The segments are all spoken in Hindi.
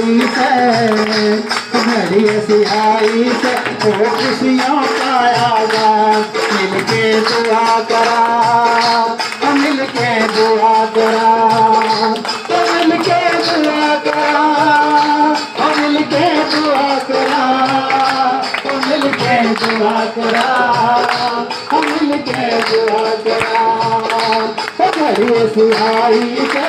आई से, घड़ी ऐसी आई से हो खुशियों का आगाज। मिलके दुआ करा, मिलके दुआ करा, मिलके दुआ करा, मिलके दुआ करा, मिलके दुआ करा, मिलके दुआ करा। घड़ी ऐसी आई से,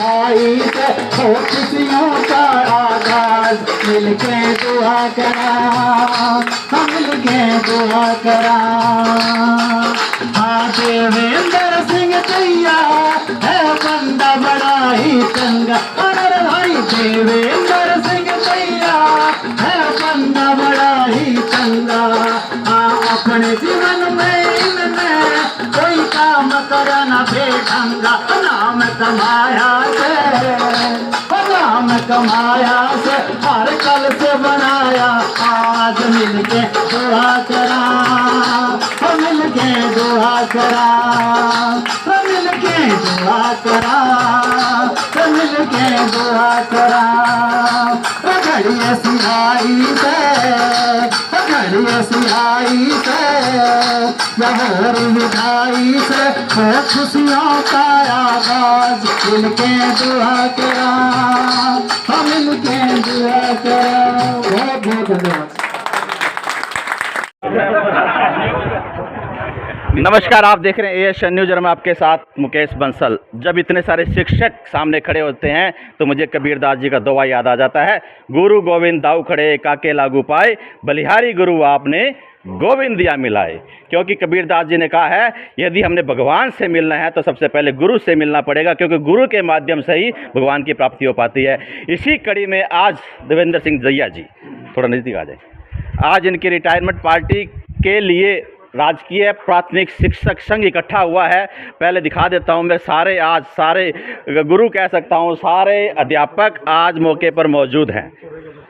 आई से हो खुशियों का आगाज। मिलके दुआ करा, मिलके दुआ करा। हाँ देवेंद्र सिंह दैया है बंदा बड़ा ही चंगा। अरे भाई देवेंद्र सिंह दैया है बंदा बड़ा ही चंगा। हाँ अपने जीवन में इनने कोई काम करना बेढंगा। नाम कमाया से, नाम कमाया से हर कल से बनाया। आज मिलके दुआ करा, मिलके दुआ करा, मिलके दुआ करा, मिलके दुआ करा। घड़ी ऐसी आई से, घड़ी ऐसी आई से, लहर मिठाई से हो खुशियों का आगाज। मिलके दुआ करा, मिलके दुआ करा। बहुत बहुत धन्यवाद। नमस्कार, आप देख रहे हैं एएसएन न्यूज़ और मैं आपके साथ मुकेश बंसल। जब इतने सारे शिक्षक सामने खड़े होते हैं तो मुझे कबीरदास जी का दोहा याद आ जाता है। गुरु गोविंद दाऊ खड़े काके लागू पाए, बलिहारी गुरु आपने गोविंद दिया मिलाए। क्योंकि कबीरदास जी ने कहा है यदि हमने भगवान से मिलना है तो सबसे पहले गुरु से मिलना पड़ेगा, क्योंकि गुरु के माध्यम से ही भगवान की प्राप्ति हो पाती है। इसी कड़ी में आज देवेंद्र सिंह दैया जी, थोड़ा नज़दीक आ जाए, आज इनकी रिटायरमेंट पार्टी के लिए राजकीय प्राथमिक शिक्षक संघ इकट्ठा हुआ है। पहले दिखा देता हूं मैं, सारे गुरु कह सकता हूं, सारे अध्यापक आज मौके पर मौजूद हैं।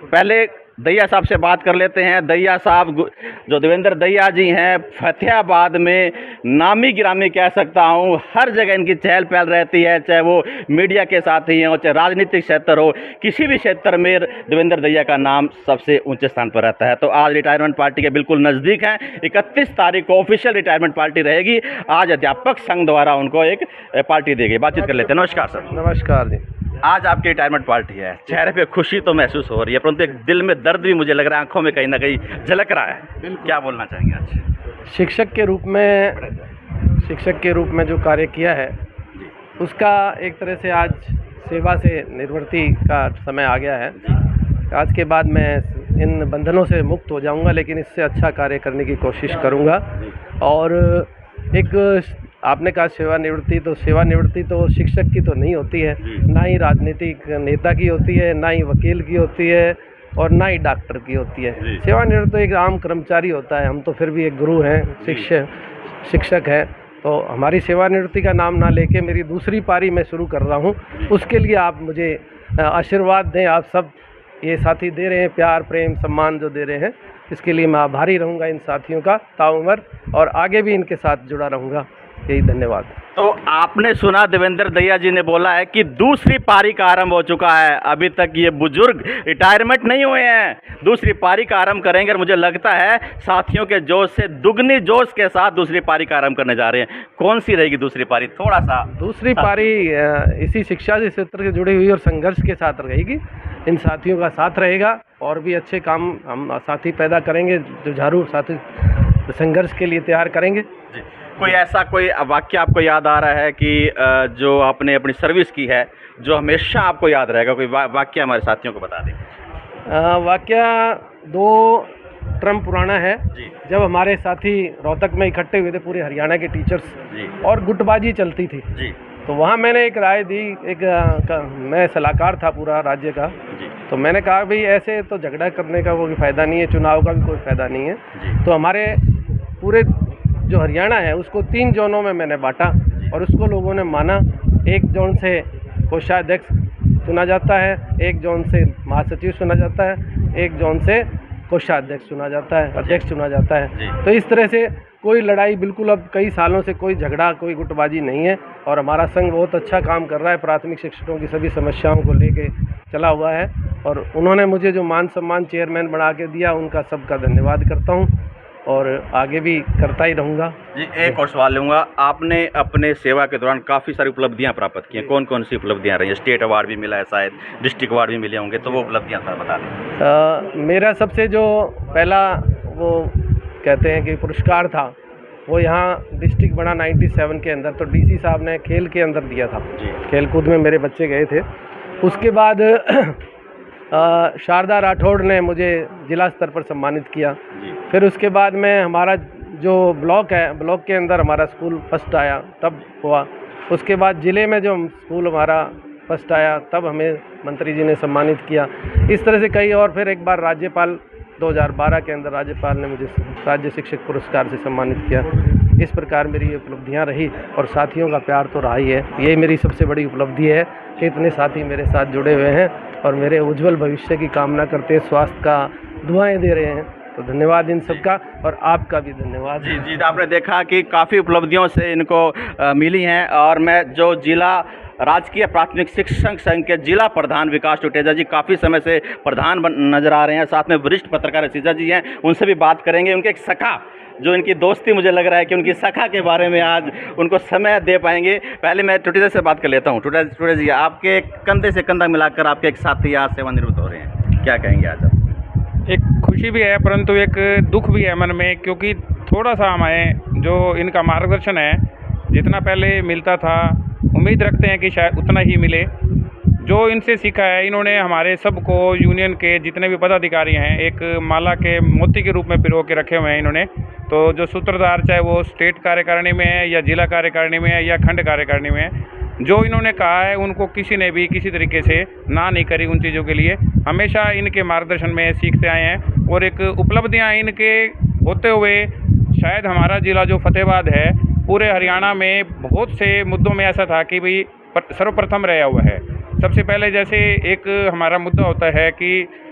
पहले दैया साहब से बात कर लेते हैं। दैया साहब जो देवेंद्र दैया जी हैं, फतेहाबाद में नामी गिरामी कह सकता हूँ, हर जगह इनकी चहल पहल रहती है, चाहे वो मीडिया के साथ ही हो, चाहे राजनीतिक क्षेत्र हो, किसी भी क्षेत्र में देवेंद्र दैया का नाम सबसे ऊंचे स्थान पर रहता है। तो आज रिटायरमेंट पार्टी के बिल्कुल नज़दीक हैं। 31 तारीख को ऑफिशियल रिटायरमेंट पार्टी रहेगी। आज अध्यापक संघ द्वारा उनको एक पार्टी दी गई। बातचीत कर लेते हैं। नमस्कार सर। नमस्कार जी। आज आपकी रिटायरमेंट पार्टी है, चेहरे पे खुशी तो महसूस हो रही है, परंतु एक दिल में दर्द भी मुझे लग रहा है, आंखों में कहीं ना कहीं झलक रहा है। क्या बोलना चाहेंगे आज? शिक्षक के रूप में जो कार्य किया है उसका एक तरह से आज सेवा से निवृत्ति का समय आ गया है। आज के बाद मैं इन बंधनों से मुक्त हो जाऊंगा, लेकिन इससे अच्छा कार्य करने की कोशिश करूंगा। और एक आपने कहा सेवानिवृत्ति तो शिक्षक की तो नहीं होती है, ना ही राजनीतिक नेता की होती है, ना ही वकील की होती है, और ना ही डॉक्टर की होती है। सेवानिवृत्त तो एक आम कर्मचारी होता है। हम तो फिर भी एक गुरु हैं, शिक्षक हैं। तो हमारी सेवानिवृत्ति का नाम ना लेके मेरी दूसरी पारी मैं शुरू कर रहा हूँ। उसके लिए आप मुझे आशीर्वाद दें। आप सब ये साथी दे रहे हैं, प्यार प्रेम सम्मान जो दे रहे हैं, इसके लिए मैं आभारी रहूँगा इन साथियों का ताउम्र, और आगे भी इनके साथ जुड़ा रहूँगा। यही धन्यवाद। तो आपने सुना देवेंद्र दैया जी ने बोला है कि दूसरी पारी का आरंभ हो चुका है। अभी तक ये बुजुर्ग रिटायरमेंट नहीं हुए हैं, दूसरी पारी का आरंभ करेंगे और मुझे लगता है साथियों के जोश से दुगनी जोश के साथ दूसरी पारी का आरंभ करने जा रहे हैं। कौन सी रहेगी दूसरी पारी? थोड़ा सा। दूसरी पारी इसी शिक्षा के क्षेत्र से जुड़ी हुई और संघर्ष के साथ रहेगी। इन साथियों का साथ रहेगा और भी अच्छे काम हम साथी पैदा करेंगे, जुझारू साथी संघर्ष के लिए तैयार करेंगे। कोई ऐसा कोई वाक्य आपको याद आ रहा है कि जो आपने अपनी सर्विस की है, जो हमेशा आपको याद रहेगा? कोई वाक्य हमारे साथियों को बता दें। वाक्य 2 टर्म पुराना है। जब हमारे साथी रोहतक में इकट्ठे हुए थे, पूरे हरियाणा के टीचर्स, और गुटबाजी चलती थी, तो वहाँ मैंने एक राय दी। मैं सलाहकार था पूरा राज्य का, तो मैंने कहा भाई ऐसे तो झगड़ा करने का कोई फ़ायदा नहीं है, चुनाव का भी कोई फ़ायदा नहीं है। तो हमारे पूरे जो हरियाणा है उसको 3 जोनों में मैंने बांटा, और उसको लोगों ने माना। एक जोन से कोषाध्यक्ष चुना जाता है, एक जोन से महासचिव चुना जाता है, एक जोन से कोषाध्यक्ष चुना जाता है, अध्यक्ष चुना जाता है। तो इस तरह से कोई लड़ाई बिल्कुल अब कई सालों से कोई झगड़ा कोई गुटबाजी नहीं है और हमारा संघ बहुत अच्छा काम कर रहा है। प्राथमिक शिक्षकों की सभी समस्याओं को लेके चला हुआ है और उन्होंने मुझे जो मान सम्मान चेयरमैन बना के दिया उनका सबका धन्यवाद करता हूँ और आगे भी करता ही रहूँगा। जी, एक और सवाल लूँगा। आपने अपने सेवा के दौरान काफ़ी सारी उपलब्धियां प्राप्त की हैं, कौन कौन सी उपलब्धियां रही हैं? स्टेट अवार्ड भी मिला है, शायद डिस्ट्रिक्ट अवार्ड भी मिले होंगे, तो वो उपलब्धियां सर बता दें। मेरा सबसे जो पहला वो कहते हैं कि पुरस्कार था वो यहाँ डिस्ट्रिक्ट बना 97 के अंदर, तो डीसी साहब ने खेल के अंदर दिया था जी। खेल कूद में मेरे बच्चे गए थे। उसके बाद शारदा राठौड़ ने मुझे जिला स्तर पर सम्मानित किया जी। फिर उसके बाद में हमारा जो ब्लॉक है, ब्लॉक के अंदर हमारा स्कूल फर्स्ट आया तब हुआ। उसके बाद ज़िले में जो स्कूल हमारा फर्स्ट आया तब हमें मंत्री जी ने सम्मानित किया। इस तरह से कई और फिर एक बार राज्यपाल 2012 के अंदर राज्यपाल ने मुझे राज्य शिक्षक पुरस्कार से सम्मानित किया। इस प्रकार मेरी ये उपलब्धियाँ रही और साथियों का प्यार तो रहा ही है। ये मेरी सबसे बड़ी उपलब्धि है कि इतने साथी मेरे साथ जुड़े हुए हैं और मेरे उज्जवल भविष्य की कामना करते हैं, स्वास्थ्य का दुआएं दे रहे हैं। तो धन्यवाद इन सबका और आपका भी धन्यवाद। जी जी, आपने देखा कि काफ़ी उपलब्धियों से इनको मिली हैं और मैं जो जिला राजकीय प्राथमिक शिक्षक संघ के जिला प्रधान विकास टुटेजा जी काफ़ी समय से प्रधान नजर आ रहे हैं, साथ में वरिष्ठ पत्रकार असीजा जी हैं, उनसे भी बात करेंगे। उनके एक सखा जो इनकी दोस्ती, मुझे लग रहा है कि उनकी सखा के बारे में आज उनको समय दे पाएंगे। पहले मैं टुटेजा से बात कर लेता हूँ। टुटेजा जी, आपके कंधे से कंधा मिलाकर आपके एक साथी आज सेवानिवृत्त हो रहे हैं, क्या कहेंगे आज आप? एक खुशी भी है परंतु एक दुख भी है मन में, क्योंकि थोड़ा सा हमें जो इनका मार्गदर्शन है जितना पहले मिलता था उम्मीद रखते हैं कि शायद उतना ही मिले। जो इनसे सीखा है, इन्होंने हमारे सबको यूनियन के जितने भी पदाधिकारी हैं एक माला के मोती के रूप में पिरो के रखे हुए हैं इन्होंने। तो जो सूत्रधार चाहे वो स्टेट कार्यकारिणी में है या जिला कार्यकारिणी में है या खंड कार्यकारिणी में है, जो इन्होंने कहा है उनको किसी ने भी किसी तरीके से ना नहीं करी उन चीज़ों के लिए। हमेशा इनके मार्गदर्शन में सीखते आए हैं और एक उपलब्धियां इनके होते हुए शायद हमारा ज़िला जो फतेहाबाद है पूरे हरियाणा में बहुत से मुद्दों में ऐसा था कि भाई सर्वप्रथम रहा हुआ है। सबसे पहले जैसे एक हमारा मुद्दा होता है कि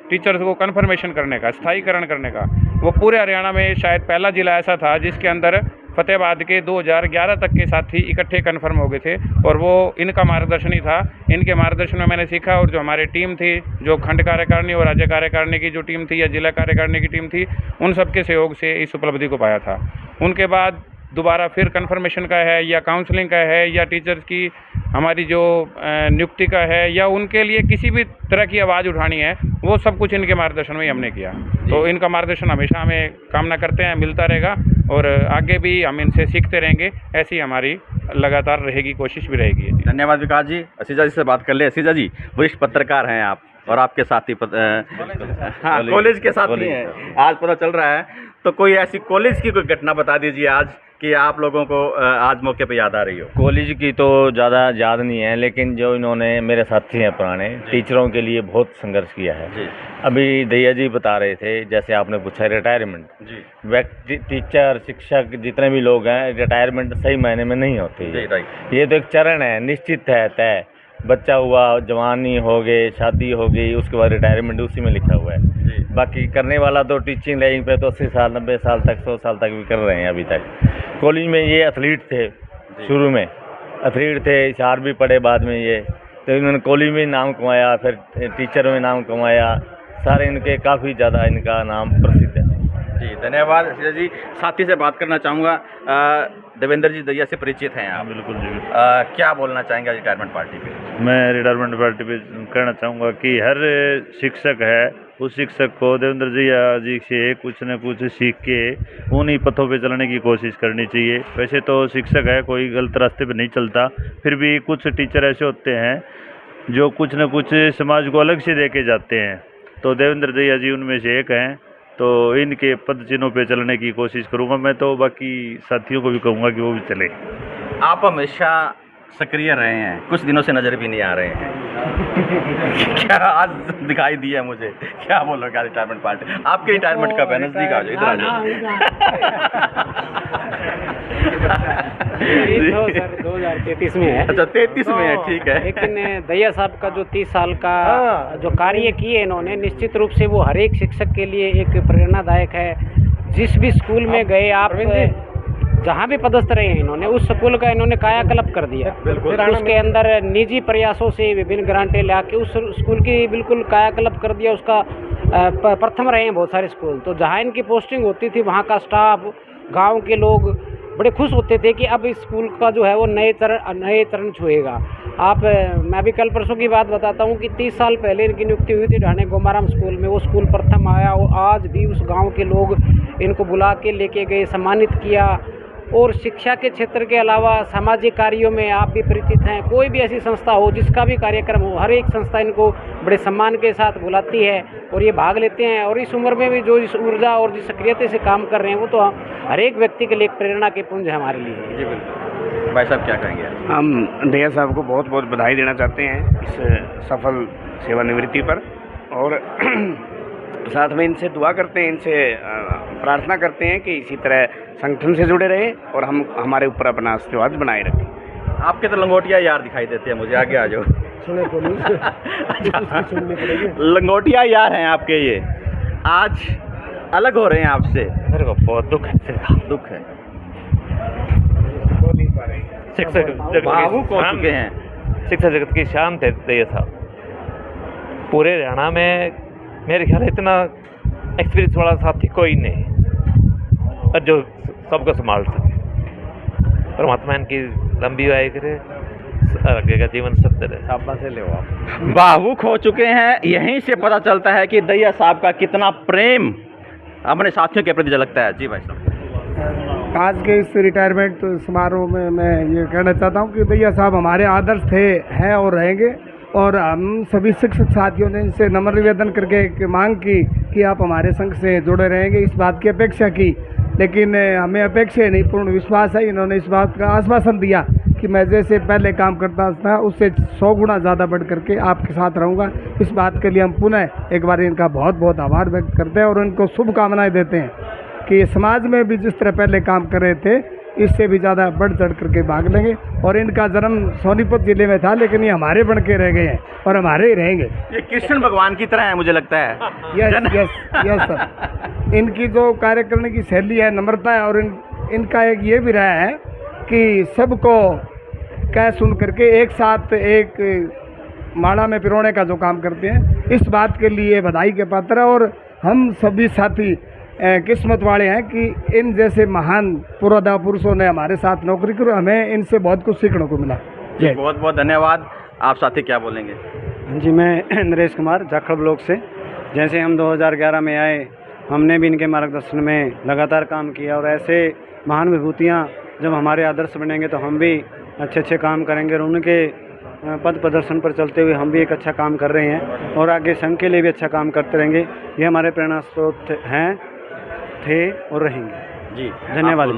टीचर्स को कन्फर्मेशन करने का, स्थायीकरण करने का, वो पूरे हरियाणा में शायद पहला ज़िला ऐसा था जिसके अंदर फतेहाबाद के 2011 तक के साथी इकट्ठे कन्फर्म हो गए थे और वो इनका मार्गदर्शन ही था। इनके मार्गदर्शन में मैंने सीखा और जो हमारी टीम थी, जो खंड कार्यकारिणी और राज्य कार्यकारिणी की जो टीम थी या जिला कार्यकारिणी की टीम थी, उन सबके सहयोग से इस उपलब्धि को पाया था। उनके बाद दोबारा फिर कन्फर्मेशन का है या काउंसलिंग का है या टीचर्स की हमारी जो नियुक्ति का है या उनके लिए किसी भी तरह की आवाज़ उठानी है, वो सब कुछ इनके मार्गदर्शन में ही हमने किया। तो इनका मार्गदर्शन हमेशा हमें कामना करते हैं मिलता रहेगा और आगे भी हम इनसे सीखते रहेंगे। ऐसी हमारी लगातार रहेगी, कोशिश भी रहेगी। धन्यवाद विकास जी। असीजा जी से बात कर ले। असीजा जी, वरिष्ठ पत्रकार हैं आप और आपके साथी कॉलेज के साथी हैं, आज पता चल रहा है, तो कोई ऐसी कॉलेज की कोई घटना बता दीजिए आज कि आप लोगों को आज मौके पे याद आ रही हो। कॉलेज की तो ज़्यादा याद नहीं है, लेकिन जो इन्होंने मेरे साथी हैं पुराने, टीचरों के लिए बहुत संघर्ष किया है जी। अभी दैया जी बता रहे थे, जैसे आपने पूछा रिटायरमेंट जी। व्यक्ति, टीचर, शिक्षक जितने भी लोग हैं, रिटायरमेंट सही मायने में नहीं होती जी, राइट। ये तो एक चरण है, निश्चित है, तय। बच्चा हुआ, जवानी हो गई, शादी हो गई, उसके बाद रिटायरमेंट उसी में लिखा हुआ है जी। बाकी करने वाला तो टीचिंग लाइन पे तो 80 साल 90 साल तक 100 साल तक भी कर रहे हैं अभी तक। कॉलेज में ये एथलीट थे, शुरू में एथलीट थे, हिसार भी पढ़े बाद में ये, तो इन्होंने कॉलेज में नाम कमाया, फिर टीचर में नाम कमाया, सारे इनके काफ़ी ज़्यादा इनका नाम प्रसिद्ध है। जी, धन्यवाद असीजा जी। साथी से बात करना चाहूँगा, देवेंद्र जी दैया से परिचित हैं आप। बिल्कुल जी। क्या बोलना चाहेंगे रिटायरमेंट पार्टी पे? मैं रिटायरमेंट पार्टी पे कहना चाहूँगा कि हर शिक्षक है, उस शिक्षक को देवेंद्र जी से कुछ न कुछ सीख के उन्हीं पथों पे चलने की कोशिश करनी चाहिए। वैसे तो शिक्षक है, कोई गलत रास्ते पे नहीं चलता, फिर भी कुछ टीचर ऐसे होते हैं जो कुछ न कुछ समाज को अलग से दे के जाते हैं, तो देवेंद्र दैया जी उनमें से एक हैं। तो इनके पद चिन्हों पे चलने की कोशिश करूँगा मैं, तो बाकी साथियों को भी कहूँगा कि वो भी चले। आप हमेशा सक्रिय रहे हैं, कुछ दिनों से नज़र भी नहीं आ रहे हैं क्या आज दिखाई दिया मुझे? क्या बोलोगे आज रिटायरमेंट पार्टी? आपके रिटायरमेंट कब है? नज़दीक आ जाओ, इधर आ जाओ। 2033 में है। अच्छा, 33 में है, ठीक है। लेकिन दैया साहब का जो 30 साल का जो कार्य किए इन्होंने, निश्चित रूप से वो हर एक शिक्षक के लिए एक प्रेरणादायक है। जिस भी स्कूल में गए आप, जहाँ भी पदस्थ रहे हैं इन्होंने, उस स्कूल का इन्होंने कायाकल्प कर दिया। उसके अंदर निजी प्रयासों से विभिन्न ग्रांटें ला के उस स्कूल की बिल्कुल कायाकल्प कर दिया। उसका प्रथम रहे हैं बहुत सारे स्कूल। तो जहाँ इनकी पोस्टिंग होती थी वहाँ का स्टाफ, गांव के लोग बड़े खुश होते थे कि अब इस स्कूल का जो है वो नए चरण छुएगा। मैं अभी कल परसों की बात बताता हूँ कि 30 साल पहले इनकी नियुक्ति हुई थी ढाणे गोमाराम स्कूल में। वो स्कूल प्रथम आया और आज भी उस गांव के लोग इनको बुला के लेके गए, सम्मानित किया। और शिक्षा के क्षेत्र के अलावा सामाजिक कार्यों में आप भी परिचित हैं, कोई भी ऐसी संस्था हो जिसका भी कार्यक्रम हो, हर एक संस्था इनको बड़े सम्मान के साथ बुलाती है और ये भाग लेते हैं। और इस उम्र में भी जो इस ऊर्जा और जिस सक्रियता से काम कर रहे हैं वो तो हर एक व्यक्ति के लिए एक प्रेरणा के पुंज है हमारे लिए। जी बिल्कुल। भाई साहब क्या कहेंगे? हम दैया साहब को बहुत बहुत बधाई देना चाहते हैं इस सफल सेवानिवृत्ति पर, और साथ में इनसे दुआ करते हैं, इनसे प्रार्थना करते हैं कि इसी तरह संगठन से जुड़े रहें और हम हमारे ऊपर अपना आशीर्वाद बनाए रखें। आपके तो लंगोटिया यार दिखाई देते हैं मुझे, आगे आ जाओ। लंगोटिया यार हैं आपके, ये आज अलग हो रहे हैं आपसे, मेरे को बहुत दुख दुख है। शिक्षक भावुक हो चुके हैं। शिक्षा जगत की शान थे दैया साहब। पूरे हरियाणा में मेरे ख्याल इतना एक्सपीरियंस वाला साथी कोई नहीं और जो सबको संभाल सके। परमात्मा इनकी लंबी आयु करे, आगे का जीवन सत्य रहे। शाबाश से ले आप। भावुक हो चुके हैं। यहीं से पता चलता है कि दैया साहब का कितना प्रेम अपने साथियों के प्रति झलकता है। जी भाई साहब। आज के इस रिटायरमेंट समारोह में मैं ये कहना चाहता हूँ कि दैया साहब हमारे आदर्श थे, हैं और रहेंगे। और हम सभी शिक्षक साथियों ने इनसे नम्र निवेदन करके एक मांग की कि आप हमारे संघ से जुड़े रहेंगे, इस बात की अपेक्षा की। लेकिन हमें अपेक्षा नहीं, पूर्ण विश्वास है। इन्होंने इस बात का आश्वासन दिया कि मैं जैसे पहले काम करता था उससे 100 गुना ज़्यादा बढ़ करके आपके साथ रहूँगा। इस बात के लिए हम पुनः एक बार इनका बहुत बहुत आभार व्यक्त करते हैं और इनको शुभकामनाएं देते हैं कि समाज में भी जिस तरह पहले काम कर रहे थे इससे भी ज़्यादा बढ़ चढ़ करके भाग लेंगे। और इनका जन्म सोनीपत जिले में था, लेकिन ये हमारे बन के रह गए हैं और हमारे ही रहेंगे। ये कृष्ण भगवान की तरह है मुझे लगता है। Yes sir. इनकी जो कार्य करने की शैली है, नम्रता है, और इनका एक ये भी रहा है कि सबको कह सुन करके एक साथ एक माला में पिरोने का जो काम करते हैं, इस बात के लिए बधाई के पात्र है। और हम सभी साथी किस्मत वाले हैं कि इन जैसे महान पुरोधा पुरुषों ने हमारे साथ नौकरी की, हमें इनसे बहुत कुछ सीखने को मिला। जी बहुत बहुत धन्यवाद। आप साथी क्या बोलेंगे? जी मैं नरेश कुमार जाखड़ ब्लॉक से। जैसे हम 2011 में आए, हमने भी इनके मार्गदर्शन में लगातार काम किया और ऐसे महान विभूतियाँ जब हमारे आदर्श बनेंगे तो हम भी अच्छे काम करेंगे और उनके पद प्रदर्शन पर चलते हुए हम भी एक अच्छा काम कर रहे हैं और आगे संघ के लिए भी अच्छा काम करते रहेंगे। ये हमारे प्रेरणा स्रोत हैं, थे और रहेंगे। जी धन्यवाद।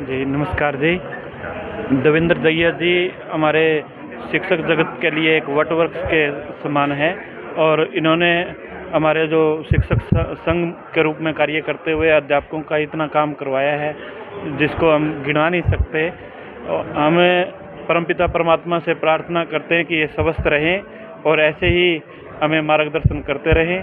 जी नमस्कार जी। देवेंद्र दैया जी हमारे शिक्षक जगत के लिए एक वटवृक्ष के समान है और इन्होंने हमारे जो शिक्षक संघ के रूप में कार्य करते हुए अध्यापकों का इतना काम करवाया है जिसको हम गिना नहीं सकते। हमें परमपिता परमात्मा से प्रार्थना करते हैं कि ये स्वस्थ रहें और ऐसे ही हमें मार्गदर्शन करते रहें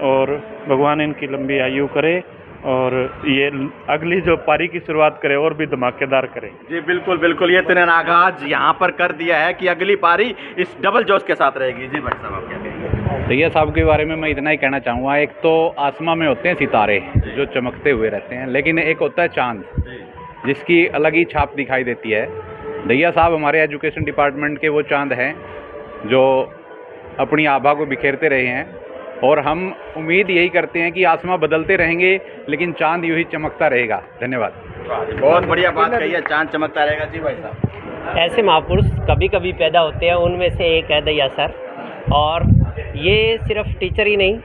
और भगवान इनकी लंबी आयु करे और ये अगली जो पारी की शुरुआत करे और भी धमाकेदार करे। जी बिल्कुल बिल्कुल। ये तुमने आगाज यहाँ पर कर दिया है कि अगली पारी इस डबल जोश के साथ रहेगी। जी भाई साहब आप क्या कहेंगे? दैया साहब के बारे में मैं इतना ही कहना चाहूँगा, एक तो आसमां में होते हैं सितारे जो चमकते हुए रहते हैं, लेकिन एक होता है चांद जिसकी अलग ही छाप दिखाई देती है। दैया साहब हमारे एजुकेशन डिपार्टमेंट के वो चांद हैं जो अपनी आभा को बिखेरते रहे हैं और हम उम्मीद यही करते हैं कि आसमां बदलते रहेंगे लेकिन चांद यूं ही चमकता रहेगा। धन्यवाद। बहुत बढ़िया बात कही है, चांद चमकता रहेगा। जी भाई साहब। ऐसे महापुरुष कभी कभी पैदा होते हैं, उनमें से एक है दैया सर। और ये सिर्फ टीचर ही नहीं,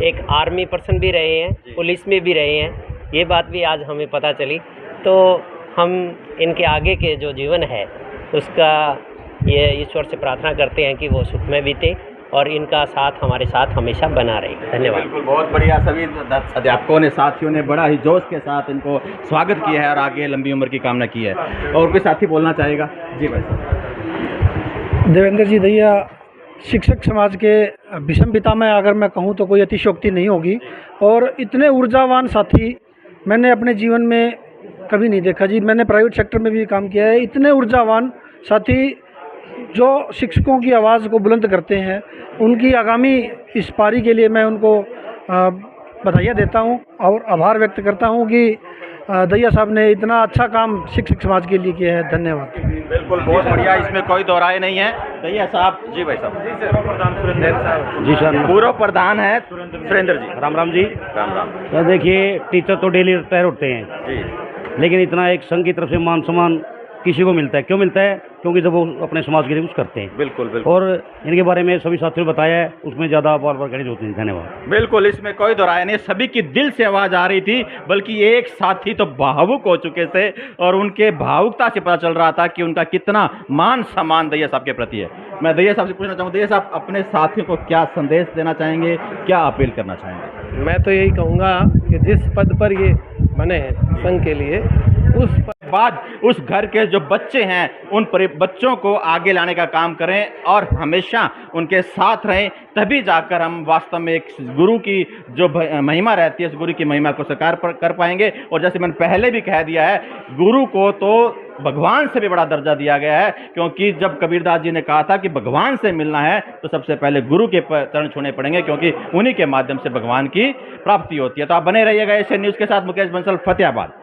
एक आर्मी पर्सन भी रहे हैं, पुलिस में भी रहे हैं। ये बात भी आज हमें पता चली। तो हम इनके आगे के जो जीवन है उसका ये ईश्वर से प्रार्थना करते हैं कि वो सुख में बीते और इनका साथ हमारे साथ हमेशा बना रहे। धन्यवाद। बिल्कुल बहुत बढ़िया। सभी अध्यापकों ने, साथियों ने बड़ा ही जोश के साथ इनको स्वागत किया है और आगे लंबी उम्र की कामना की है। और कोई साथी बोलना चाहेगा? जी भाई साहब। देवेंद्र जी दैया शिक्षक समाज के विषम पिता में अगर मैं कहूँ तो कोई अतिशयोक्ति नहीं होगी और इतने ऊर्जावान साथी मैंने अपने जीवन में कभी नहीं देखा जी। मैंने प्राइवेट सेक्टर में भी काम किया है। इतने ऊर्जावान साथी जो शिक्षकों की आवाज़ को बुलंद करते हैं, उनकी आगामी इस पारी के लिए मैं उनको बधाइयाँ देता हूँ और आभार व्यक्त करता हूँ कि दैया साहब ने इतना अच्छा काम शिक्षक समाज के लिए किया है। धन्यवाद। बिल्कुल, बहुत बढ़िया, इसमें कोई दो राय नहीं है। दैया साहब जी, भाई साहब जी सर, पूर्व प्रधान है सुरेंद्र जी। राम राम जी। राम राम। तो देखिए, टीचर तो डेली रिटायर होते हैं जी, लेकिन इतना एक संघ की तरफ से मान सम्मान किसी को मिलता है। क्यों मिलता है? क्योंकि जब वो अपने समाज के लिए कुछ करते हैं। बिल्कुल बिल्कुल। और इनके बारे में सभी साथियों ने बताया है, उसमें ज़्यादा बार बार कहने होते हैं। धन्यवाद। बिल्कुल, इसमें कोई दो राय नहीं। सभी की दिल से आवाज़ आ रही थी, बल्कि एक साथी तो भावुक हो चुके थे और उनके भावुकता से पता चल रहा था कि उनका कितना मान सम्मान दैया साहब के प्रति है। मैं दैया साहब से पूछना चाहूँगा, दैया साहब अपने साथियों को क्या संदेश देना चाहेंगे, क्या अपील करना चाहेंगे? मैं तो यही कहूँगा कि जिस पद पर ये बने हैं संघ के लिए, उस बाद उस घर के जो बच्चे हैं उन बच्चों को आगे लाने का काम करें और हमेशा उनके साथ रहें, तभी जाकर हम वास्तव में एक गुरु की जो महिमा रहती है, उस गुरु की महिमा को साकार कर पाएंगे। और जैसे मैंने पहले भी कह दिया है, गुरु को तो भगवान से भी बड़ा दर्जा दिया गया है, क्योंकि जब कबीरदास जी ने कहा था कि भगवान से मिलना है तो सबसे पहले गुरु के चरण छूने पड़ेंगे, क्योंकि उन्हीं के माध्यम से भगवान की प्राप्ति होती है। तो आप बने रहिएगा एशियन न्यूज़ के साथ। मुकेश बंसल, फतेहाबाद।